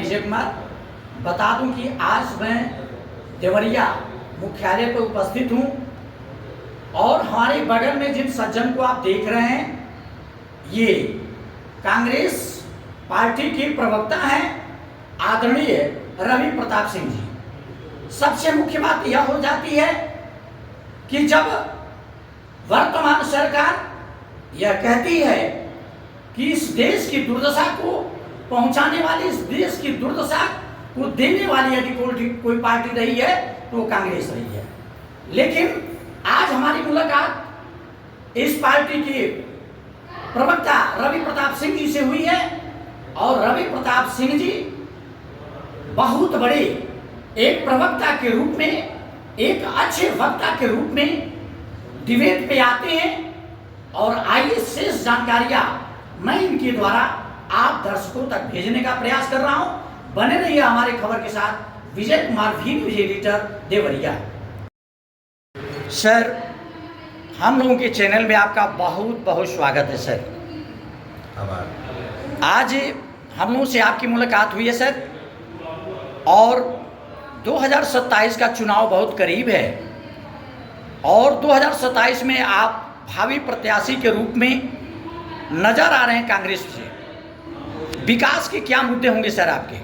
विजय कुमार। बता दूं कि आज मैं देवरिया मुख्यालय पर उपस्थित हूं और हमारे बगल में जिन सज्जन को आप देख रहे हैं ये कांग्रेस पार्टी के प्रवक्ता हैं आदरणीय रवि प्रताप सिंह जी। सबसे मुख्य बात यह हो जाती है कि जब वर्तमान सरकार यह कहती है कि इस देश की दुर्दशा को पहुंचाने वाली, इस देश की दुर्दशा को देने वाली यदि कोई पार्टी रही है तो वो कांग्रेस रही है। लेकिन आज हमारी मुलाकात इस पार्टी के प्रवक्ता रवि प्रताप सिंह जी से हुई है और रवि प्रताप सिंह जी बहुत बड़े एक प्रवक्ता के रूप में, एक अच्छे वक्ता के रूप में डिबेट पे आते हैं और आइए शेष जानकारियां मैं इनके द्वारा आप दर्शकों तक भेजने का प्रयास कर रहा हूं। बने रहिए हमारे खबर के साथ। Vijay Kumar, V news editor, Deoria. Sir, हम लोगों के चैनल में आपका बहुत बहुत स्वागत है सर। आज हम लोगों से आपकी मुलाकात हुई है सर और 2027 का चुनाव बहुत करीब है और 2027 में आप भावी प्रत्याशी के रूप में नजर आ रहे हैं कांग्रेस से। विकास के क्या मुद्दे होंगे सर आपके?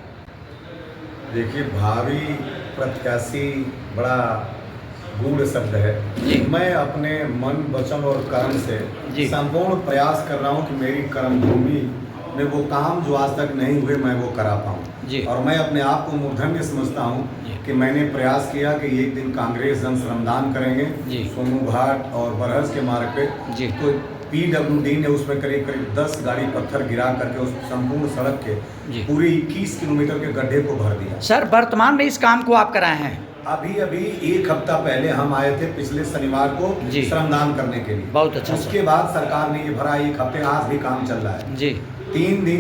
देखिए, भावी प्रत्याशी बड़ा गूढ़ शब्द है। मैं अपने मन, वचन और कर्म से संपूर्ण प्रयास कर रहा हूं कि मेरी कर्मभूमि में वो काम जो आज तक नहीं हुए मैं वो करा पाऊं। और मैं अपने आप को मूर्धन्य समझता हूं कि मैंने प्रयास किया कि एक दिन कांग्रेस जन श्रमदान करेंगे सोनू घाट और बरहज के मार्ग पे। तो PWD ने उसमें करीब 10 गाड़ी पत्थर गिरा करके उस संपूर्ण सड़क के पूरी 21 किलोमीटर के गड्ढे को भर दिया। सर, वर्तमान में इस काम को आप कराए हैं? अभी एक हफ्ता पहले हम आए थे, पिछले शनिवार को श्रमदान करने के लिए। बहुत अच्छा। उसके बाद सरकार ने ये भरा, एक हफ्ते आज भी काम चल रहा है जी।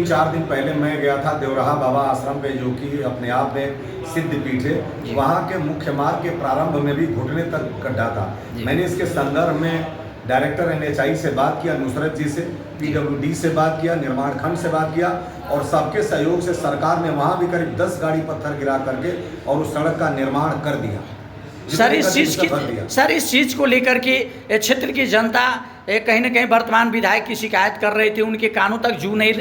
4 दिन पहले मैं गया था देवराहा बाबा आश्रम पे, जो कि अपने आप में सिद्ध पीठ है। वहाँ के मुख्य मार्ग के प्रारंभ में भी घुटने तक गड्ढा था। मैंने इसके संदर्भ में डायरेक्टर NHI से बात किया, नुसरत जी से, PWD से बात किया, निर्माण खंड से बात किया और सबके सहयोग से सरकार ने वहाँ भी करीब 10 गाड़ी पत्थर गिरा करके और उस सड़क का निर्माण कर दिया। सर, इस चीज़ को लेकर के क्षेत्र की जनता कहीं ना कहीं वर्तमान विधायक की शिकायत कर रहे थे, उनके कानों तक जू नहीं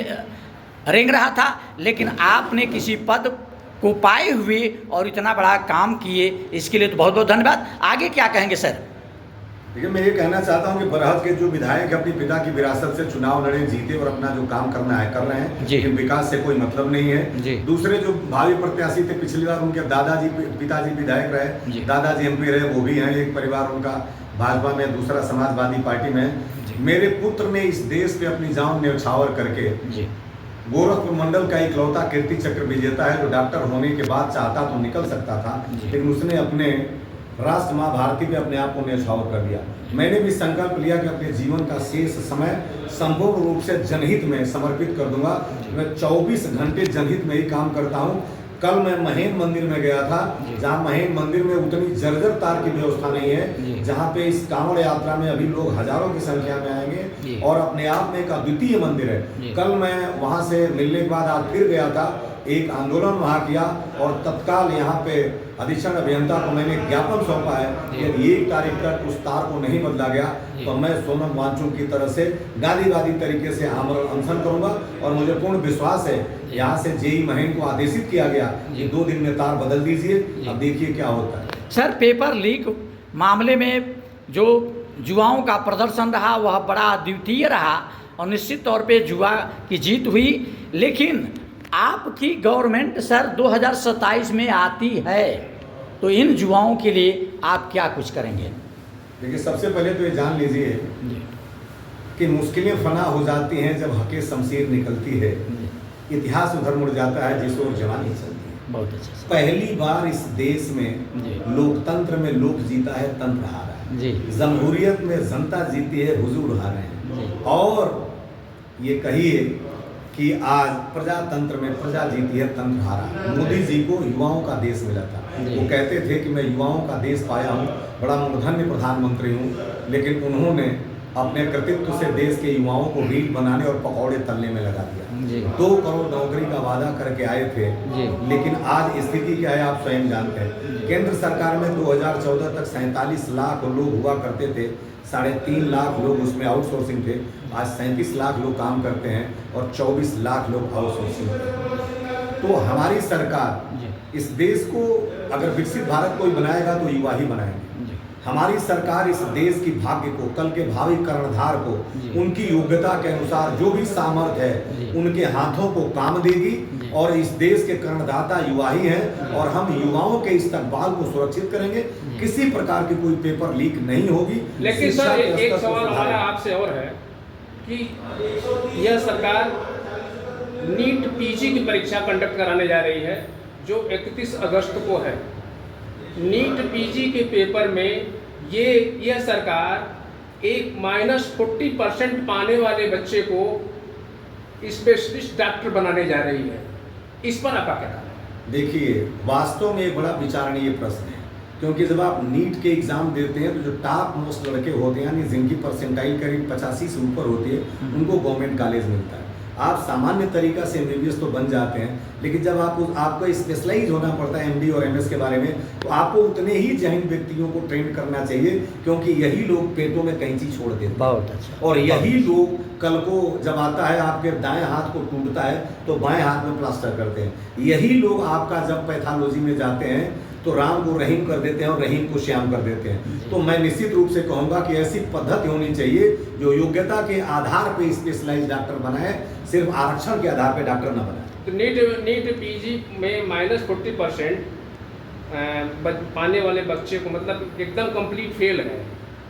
रेंग रहा था, लेकिन आपने किसी पद को पाए हुए और इतना बड़ा काम किए, इसके लिए तो बहुत बहुत धन्यवाद। आगे क्या कहेंगे सर? देखिए, मैं ये कहना चाहता हूँ कि बरहज के जो विधायक अपने पिता की विरासत से चुनाव लड़े, जीते और अपना जो काम करना है कर रहे हैं, लेकिन विकास से कोई मतलब नहीं है। दूसरे जो भावी प्रत्याशी थे, पिछली बार उनके दादाजी, पिताजी विधायक रहे, दादाजी MP रहे, वो भी हैं। एक परिवार उनका भाजपा में, दूसरा समाजवादी पार्टी में। मेरे पुत्र ने इस देश पे अपनी जान न्यौछावर करके गोरखपुर मंडल का इकलौता कीर्ति चक्र विजेता है, जो डॉक्टर होने के बाद चाहता तो निकल सकता था, लेकिन उसने अपने राष्ट्र माँ भारती पे अपने आप को न्यौछावर कर दिया। मैंने भी संकल्प लिया कि अपने जीवन का शेष समय संपूर्ण रूप से जनहित में समर्पित कर दूंगा। मैं 24 घंटे जनहित में ही काम करता हूँ। कल मैं महेन मंदिर में गया था, जहाँ महेन मंदिर में उतनी जर्जर तार की व्यवस्था नहीं है, जहाँ पे इस कांवड़ यात्रा में अभी लोग हजारों की संख्या में आएंगे और अपने आप में एक अद्वितीय मंदिर है। कल मैं वहाँ से मिलने के बाद आज फिर गया था, एक आंदोलन वहाँ किया और तत्काल यहाँ पे अधीक्षण अभियंता को मैंने ज्ञापन सौंपा है कि 1 तारीख तक उस तार को नहीं बदला गया तो मैं सोनम वांचुक की तरह से गांधीवादी तरीके से आमरण अनशन करूंगा। और मुझे पूर्ण विश्वास है, यहाँ से JE महेन को आदेशित किया गया कि 2 दिन में तार बदल दीजिए। अब देखिए क्या होता है। सर, पेपर लीक मामले में जो युवाओं का प्रदर्शन रहा वह बड़ा अद्वितीय रहा और निश्चित तौर पर युवा की जीत हुई, लेकिन आपकी गवर्नमेंट सर 2027 में आती है तो इन युवाओं के लिए आप क्या कुछ करेंगे? देखिए, सबसे पहले तो ये जान लीजिए कि मुश्किलें फना हो जाती हैं जब हक़े शमशीर निकलती है। इतिहास उधर मुड़ जाता है जिस ओर जवानी चलती है। बहुत अच्छा। पहली बार इस देश में लोकतंत्र में लोक जीता है, तंत्र हारा है। जमहूरियत में जनता जीती है, हुजूर हारे हैं। और ये कहिए कि आज प्रजातंत्र में प्रजा जीती है, तंत्र हारा। मोदी जी को युवाओं का देश मिला था। वो कहते थे कि मैं युवाओं का देश पाया हूँ, बड़ा मूर्धन्य प्रधानमंत्री हूँ, लेकिन उन्होंने अपने कृतित्व से देश के युवाओं को रील बनाने और पकौड़े तलने में लगा दिया। 2 करोड़ नौकरी का वादा करके आए थे, लेकिन आज स्थिति क्या है आप स्वयं जानते हैं। केंद्र सरकार में 2014 तक 47 लाख लोग हुआ करते थे, 3.5 लाख लोग उसमें आउटसोर्सिंग थे। आज 37 लाख लोग काम करते हैं और 24 लाख लोग आउटसोर्सिंग थे। तो हमारी सरकार इस देश को अगर विकसित भारत कोई बनाएगा तो युवा ही बनाएंगे। हमारी सरकार इस देश की भाग्य को, कल के भावी कर्णधार को उनकी योग्यता के अनुसार जो भी सामर्थ्य है उनके हाथों को काम देगी और इस देश के कर्णदाता युवा ही हैं और हम युवाओं के इस्तकबाल को सुरक्षित करेंगे। किसी प्रकार की कोई पेपर लीक नहीं होगी। लेकिन सर एक सवाल हमारा आपसे और है कि यह सरकार नीट पीजी की परीक्षा कंडक्ट कराने जा रही है जो 31 अगस्त को है। नीट पीजी के पेपर में यह सरकार एक -40% पाने वाले बच्चे को स्पेशलिस्ट डॉक्टर बनाने जा रही है। इस पर आपका क्या कहना है? देखिए, वास्तव में एक बड़ा विचारणीय प्रश्न है, क्योंकि जब आप नीट के एग्जाम देते हैं तो जो टॉप मोस्ट लड़के होते हैं, यानी जिनकी परसेंटाइल करीब 85 से ऊपर होती है, उनको गवर्नमेंट कॉलेज मिलता है। आप सामान्य तरीका से MBBS तो बन जाते हैं, लेकिन जब आपको स्पेशलाइज होना पड़ता है MD और MS के बारे में, तो आपको उतने ही जहन व्यक्तियों को ट्रेन करना चाहिए, क्योंकि यही लोग पेटों में कैंची छोड़ देते हैं। बहुत अच्छा। और यही लोग कल को जब आता है आपके दाएं हाथ को टूटता है तो बाएं हाथ में प्लास्टर करते हैं। यही लोग आपका जब पैथोलॉजी में जाते हैं तो राम को रहीम कर देते हैं और रहीम को श्याम कर देते हैं। तो मैं निश्चित रूप से कहूँगा कि ऐसी पद्धति होनी चाहिए जो योग्यता के आधार पे स्पेशलाइज्ड डॉक्टर बनाए, सिर्फ आरक्षण के आधार पे डॉक्टर न बनाए। तो नीट पीजी में -40% पाने वाले बच्चे को मतलब एकदम कंप्लीट फेल है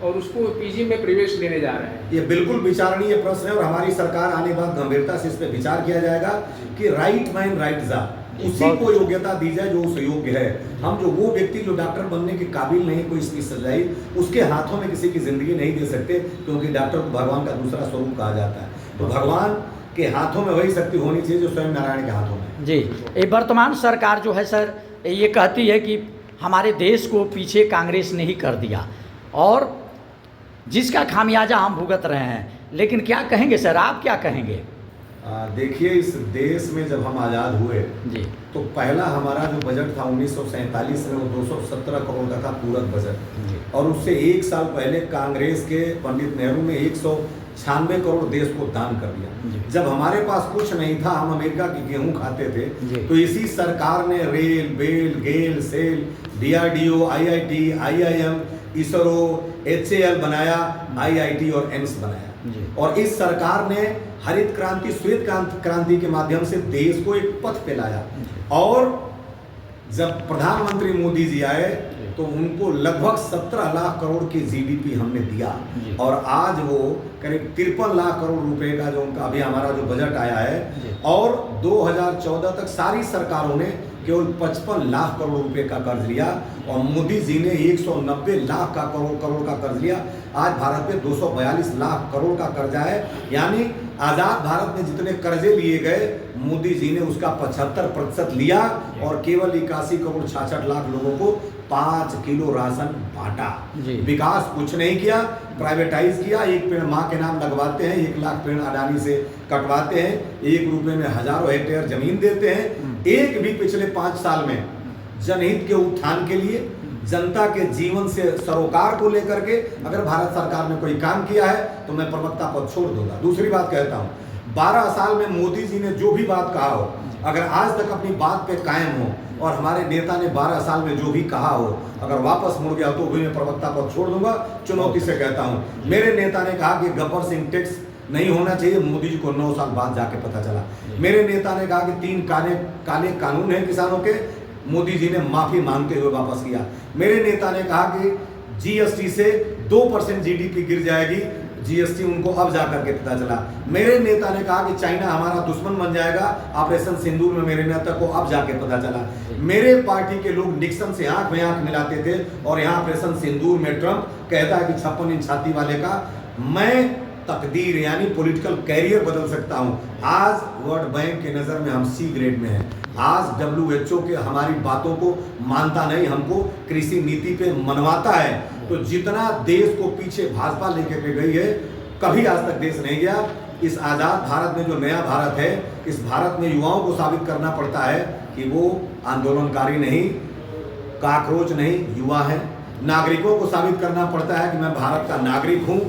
और उसको पीजी में प्रवेश लेने जा रहे हैं। ये बिल्कुल विचारणीय प्रश्न है और हमारी सरकार आने के बाद गंभीरता से इस पर विचार किया जाएगा कि राइट मैन राइट जॉब, उसी को योग्यता दी जाए जो उस योग्य है। हम जो वो व्यक्ति जो डॉक्टर बनने के काबिल नहीं, कोई इसकी सजाई उसके हाथों में किसी की जिंदगी नहीं दे सकते, क्योंकि डॉक्टर को भगवान का दूसरा स्वरूप कहा जाता है। तो भगवान के हाथों में वही शक्ति होनी चाहिए जो स्वयं नारायण के हाथों में। जी, ये वर्तमान सरकार जो है सर ये कहती है कि हमारे देश को पीछे कांग्रेस ने ही कर दिया और जिसका खामियाजा हम भुगत रहे हैं, लेकिन क्या कहेंगे सर, आप क्या कहेंगे? देखिए, इस देश में जब हम आज़ाद हुए जी तो पहला हमारा जो बजट था 1947 में वो 217 करोड़ का था पूरक बजट, और उससे 1 साल पहले कांग्रेस के पंडित नेहरू ने 196 करोड़ देश को दान कर दिया। जब हमारे पास कुछ नहीं था, हम अमेरिका की गेहूं खाते थे, तो इसी सरकार ने rail, BEL, GAIL, SAIL, DRDO, IIT, IIM, ISRO, HAL बनाया, IIT और एम्स बनाया। और इस सरकार ने हरित क्रांति, श्वेत क्रांति के माध्यम से देश को एक पथ पे लाया। और जब प्रधानमंत्री मोदी जी आए तो उनको लगभग 17 लाख करोड़ की GDP हमने दिया, और आज वो करीब 53 लाख करोड़ रुपए का जो उनका अभी हमारा जो बजट आया है, और 2014 तक सारी सरकारों ने केवल 55 लाख करोड़ रुपए का कर्ज लिया और मोदी जी ने 190 लाख का करोड़ का कर्ज लिया। आज भारत में 242 लाख करोड़ का कर्जा है, यानी आज़ाद भारत में जितने कर्जे लिए गए मोदी जी ने उसका 75% लिया और केवल 81 करोड़ 66 लाख लोगों को 5 किलो राशन बांटा। विकास कुछ नहीं किया, प्राइवेटाइज किया। एक पेड़ माँ के नाम लगवाते हैं, 1 लाख पेड़ अडानी से कटवाते हैं, 1 रुपए में हजारों हेक्टेयर जमीन देते हैं। एक भी पिछले 5 साल में जनहित के उत्थान के लिए, जनता के जीवन से सरोकार को लेकर के अगर भारत सरकार ने कोई काम किया है तो मैं प्रवक्ता पद छोड़ दूंगा। दूसरी बात कहता हूँ, 12 साल में मोदी जी ने जो भी बात कहा हो, अगर आज तक अपनी बात पे कायम हो और हमारे नेता ने 12 साल में जो भी कहा हो अगर वापस मुड़ गया तो भी मैं प्रवक्ता पद छोड़ दूंगा। चुनौती से कहता हूँ, मेरे नेता ने कहा कि गब्बर सिंह टैक्स नहीं होना चाहिए, मोदी जी को 9 साल बाद जाके पता चला। मेरे नेता ने कहा कि 3 काले कानून हैं किसानों के, मोदी जी ने माफी मांगते हुए वापस किया। मेरे नेता ने कहा कि GST से 2% GDP गिर जाएगी, GST उनको अब जाकर के पता चला। मेरे नेता ने कहा कि चाइना हमारा दुश्मन बन जाएगा, ऑपरेशन सिंदूर में मेरे नेता को अब जाके पता चला। मेरे पार्टी के लोग निक्सन से आंख में आंख मिलाते थे और यहाँ ऑपरेशन सिंदूर में ट्रंप कहता है कि 56 इंच छाती वाले का मैं तकदीर यानी पॉलिटिकल कैरियर बदल सकता हूं। आज वर्ल्ड बैंक के नज़र में हम C ग्रेड में हैं। आज WHO के हमारी बातों को मानता नहीं, हमको कृषि नीति पे मनवाता है। तो जितना देश को पीछे भाजपा लेके के गई है कभी आज तक देश नहीं गया। इस आज़ाद भारत में जो नया भारत है, इस भारत में युवाओं को साबित करना पड़ता है कि वो आंदोलनकारी नहीं, काकरोच नहीं, युवा है। नागरिकों को साबित करना पड़ता है कि मैं भारत का नागरिक हूँ,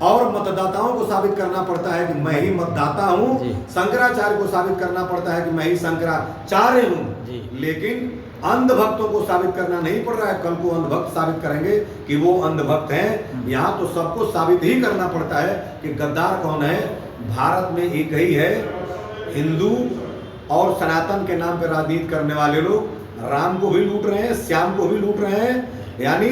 और मतदाताओं को साबित करना पड़ता है कि मैं ही मतदाता हूँ। शंकराचार्य को साबित करना पड़ता है कि मैं ही शंकराचार्य हूँ। लेकिन अंधभक्तों को साबित करना नहीं पड़ रहा है। कल को अंधभक्त साबित करेंगे कि वो अंधभक्त हैं। यहाँ तो सबको साबित ही करना पड़ता है कि गद्दार कौन है। भारत में एक ही है, हिंदू और सनातन के नाम पर राजनीति करने वाले लोग राम को भी लूट रहे हैं, श्याम को भी लूट रहे हैं। यानी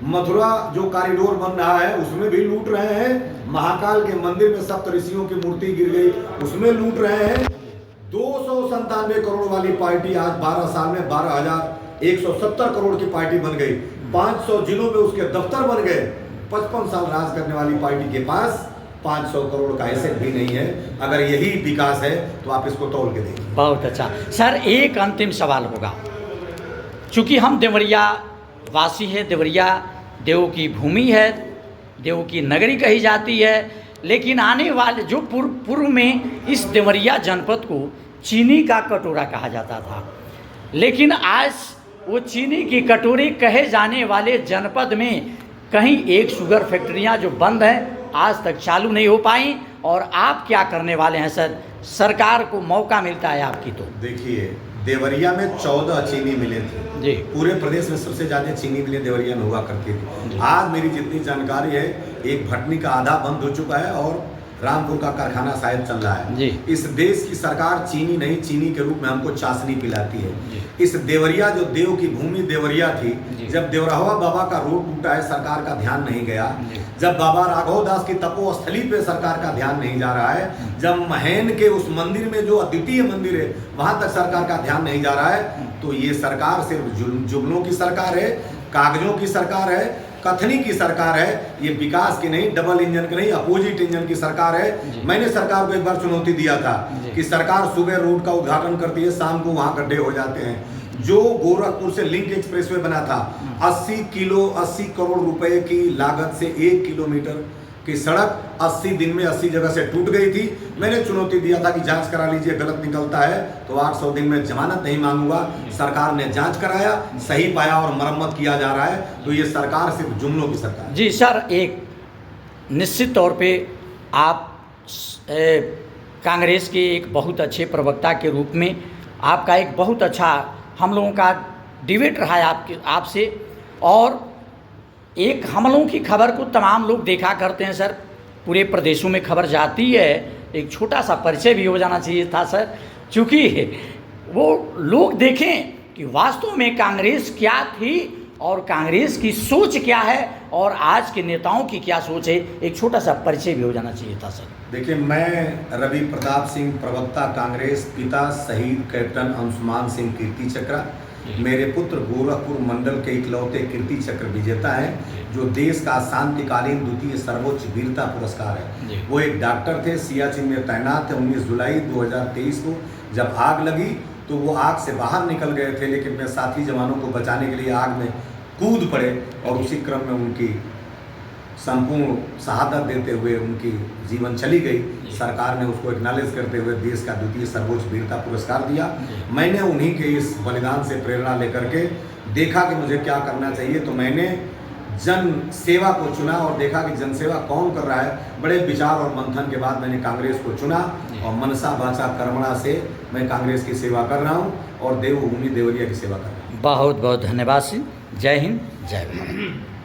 मथुरा जो कॉरिडोर बन रहा है उसमें भी लूट रहे हैं। महाकाल के मंदिर में सप्त ऋषियों की मूर्ति गिर गई, उसमें लूट रहे हैं। 297 करोड़ वाली पार्टी आज 12 साल में 12,170 करोड़ की पार्टी बन गई। 500 जिलों में उसके दफ्तर बन गए। 55 साल राज करने वाली पार्टी के पास 500 करोड़ का एसेट भी नहीं है। अगर यही विकास है तो आप इसको तौल के देखिए। बहुत अच्छा सर, एक अंतिम सवाल होगा। चूँकि हम देवरिया वासी है, देवरिया देव की भूमि है, देव की नगरी कही जाती है, लेकिन आने वाले जो पूर्व में इस देवरिया जनपद को चीनी का कटोरा कहा जाता था, लेकिन आज वो चीनी की कटोरी कहे जाने वाले जनपद में कहीं एक शुगर फैक्ट्रियां जो बंद हैं आज तक चालू नहीं हो पाई। और आप क्या करने वाले हैं सर? सरकार को मौका मिलता है आपकी तो। देखिए, देवरिया में 14 चीनी मिलें थी जी। पूरे प्रदेश में सबसे ज़्यादा चीनी मिलें देवरिया में हुआ करती थी। आज मेरी जितनी जानकारी है, एक भटनी का आधा बंद हो चुका है और रामपुर का कारखाना शायद चल रहा है जी। इस देश की सरकार चीनी नहीं, चीनी के रूप में हमको चाशनी पिलाती है। इस देवरिया जो देव की भूमि देवरिया थी, जब देवरावा बाबा का रोड टूटा है सरकार का ध्यान नहीं गया। जब बाबा राघव दास की तपोस्थली पे सरकार का ध्यान नहीं जा रहा है। जब महैन के उस मंदिर में जो अद्वितीय मंदिर है वहां तक सरकार का ध्यान नहीं जा रहा है, तो ये सरकार सिर्फ जुगनों की सरकार है, कागजों की सरकार है, कथनी की सरकार है। ये विकास की नहीं, डबल इंजन की नहीं, अपोजिट इंजन की सरकार है। मैंने सरकार को एक बार चुनौती दिया था कि सरकार सुबह रोड का उद्घाटन करती है, शाम को वहां गड्ढे हो जाते हैं। जो गोरखपुर से लिंक एक्सप्रेसवे बना था, 80 करोड़ रुपए की लागत से 1 किलोमीटर की सड़क 80 दिन में 80 जगह से टूट गई थी। मैंने चुनौती दिया था कि जांच करा लीजिए, गलत निकलता है तो 800 दिन में जमानत नहीं मांगूंगा। सरकार ने जांच कराया, सही पाया और मरम्मत किया जा रहा है। तो ये सरकार सिर्फ जुमलों की सरकार जी सर, एक निश्चित तौर पे आप कांग्रेस के एक बहुत अच्छे प्रवक्ता के रूप में आपका एक बहुत अच्छा हम लोगों का डिबेट रहा है आपसे, और एक हमलों की खबर को तमाम लोग देखा करते हैं सर, पूरे प्रदेशों में खबर जाती है। एक छोटा सा परिचय भी हो जाना चाहिए था सर, क्योंकि वो लोग देखें कि वास्तव में कांग्रेस क्या थी और कांग्रेस की सोच क्या है और आज के नेताओं की क्या सोच है। एक छोटा सा परिचय भी हो जाना चाहिए था सर। देखिए, मैं रवि प्रताप सिंह, प्रवक्ता कांग्रेस, पिता शहीद कैप्टन अंशुमान सिंह कीर्ति चक्र, मेरे पुत्र गोरखपुर मंडल के इकलौते कीर्ति चक्र विजेता हैं, जो देश का शांतिकालीन द्वितीय सर्वोच्च वीरता पुरस्कार है। वो एक डॉक्टर थे, सियाचिन में तैनात थे। 19 जुलाई 2023 को जब आग लगी तो वो आग से बाहर निकल गए थे, लेकिन मैं साथी जवानों को बचाने के लिए आग में कूद पड़े और उसी क्रम में उनकी संपूर्ण शहादत देते हुए उनकी जीवन चली गई। सरकार ने उसको एक्नॉलेज करते हुए देश का द्वितीय सर्वोच्च वीरता पुरस्कार दिया। मैंने उन्हीं के इस बलिदान से प्रेरणा लेकर के देखा कि मुझे क्या करना चाहिए, तो मैंने जन सेवा को चुना और देखा कि जनसेवा कौन कर रहा है। बड़े विचार और मंथन के बाद मैंने कांग्रेस को चुना और मनसा वाचा कर्मणा से मैं कांग्रेस की सेवा कर रहा हूँ और देवभूमि देवरिया की सेवा कर रहा हूँ। बहुत बहुत धन्यवाद। जय हिंद, जय भारत।